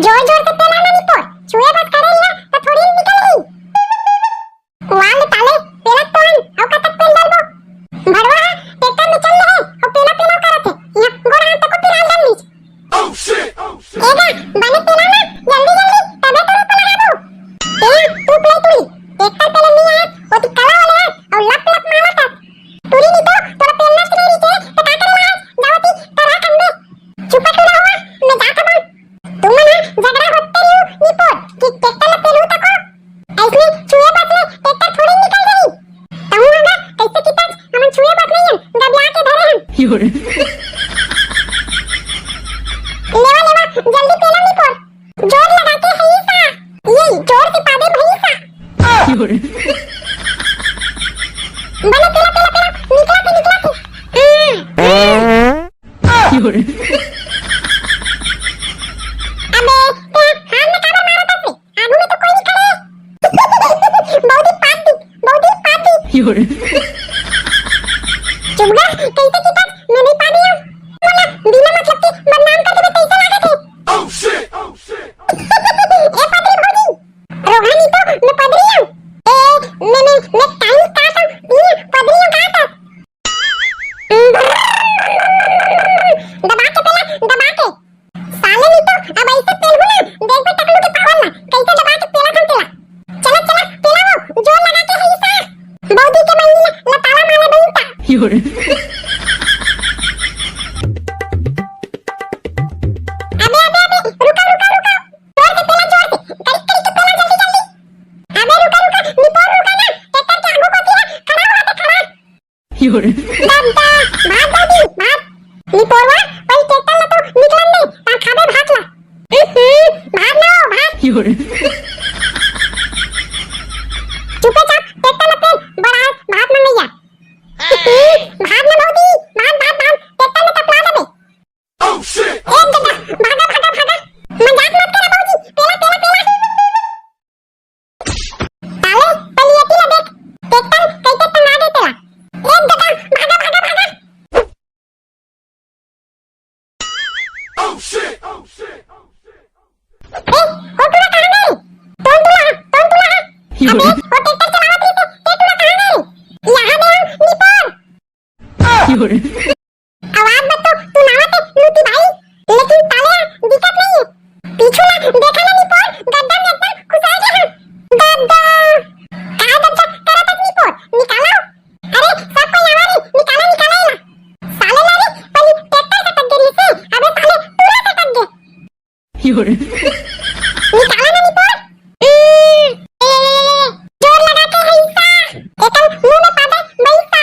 जोर-जोर से पेलाना नहीं पोर चुहे बस करेला तो थोड़ी निकलेगी वाल ताले पेला तोन औ कतक पेल डालबो भरवा ट्रैक्टर में चल रहे और पेला पेला करत है यहां गोड़ हाथ को पिराल डाल लीज ओह शिट एगा बने पेलाना जल्दी जल्दी तबे तो रूप लगाबो ए तू प्ले तुड़ी ट्रैक्टर पेले नहीं है वो तो कला वाले है और लप लप मारता तुड़ी नहीं तो तोरा पेलना से नहीं नीचे तो का करेला जावती तरह कंदे चुप क्यों हुआ मैं जाता हूं तुम ना झगड़ा होते रहो निपोर कि ट्रैक्टर में पेलू तको ऐसे चुहे बस में ट्रैक्टर थोड़ी निकल गई तहु होगा कैसे किता हम चुहे बस नहीं है दबिया के धरे हैं लेवा लेवा जल्दी पेला निपोर जोर लगा के है सा ये जोर से पादे भईसा बने पेला पेला पेला निकला के अबे ते हाथ में काबर मारत है आगू में तो कोई नहीं खड़े बहुत ही पाती चुगला कैसे किता मैं नहीं पा दिया बोला बिना मतलब के बदनाम कर दे कैसे लागत है ओह शिट ए पादरी भौजी रोहानी तो मैं पदरी हूं ए मैं टाइम काटा ये पदरी हूं काटा दबा के पेला दबा के साले नहीं तो अब ऐसे पेल हो ना देख पे टकलू के पावन ना कैसे दबा के पेला खन पेला चला चला पेला वो जोर लगा के है सा बौदी के महीने लतावा माने बनता अबे अबे अबे रुका रुका रुका जोर से पेला जोर से करी करी के पेला जल्दी जल्दी अबे रुका रुका निपोर रुका ना ट्रैक्टर के आगू को तेरा खड़ा हुआ तो खड़ा दादा भाग दादी भाग निपोरवा वही ट्रैक्टर ला तो निकलन दे ता खाबे भाग ला भाग ना भाग चुपे चाप ट्रैक्टर ला पेल बड़ा भाग में गया भाग ना बौदी भाग भाग भाग ट्रैक्टर में टपला दे ओह शिट एक गदा भागा भागा भागा मजाक मत कर बौदी पेला पेला पेला ताले पलियती ला देख ट्रैक्टर कैसे टंगा दे तेरा एक गदा भागा भागा भागा ओह शिट ए हो तुला कहां गए तोन तुला अबे वो ट्रैक्टर चलावत रही थे ते तुला कहां गए यहां दे निपोर आवाज मत तो तू नावत है लूटी भाई लेकिन ताले दिक्कत नहीं है पीछू ना देखा ना निपोर गद्दा में एकदम खुसा गया गद्दा कहां गद्दा करत है निपोर निकालो अरे सब कोई आवा रे निकालो निकालो ना साले ना रे पहले ट्रैक्टर से टक गई से अबे साले पूरा से टक गए निकालो ना निपोर जोर लगा के है सा एकल मुंह में पादे बैसा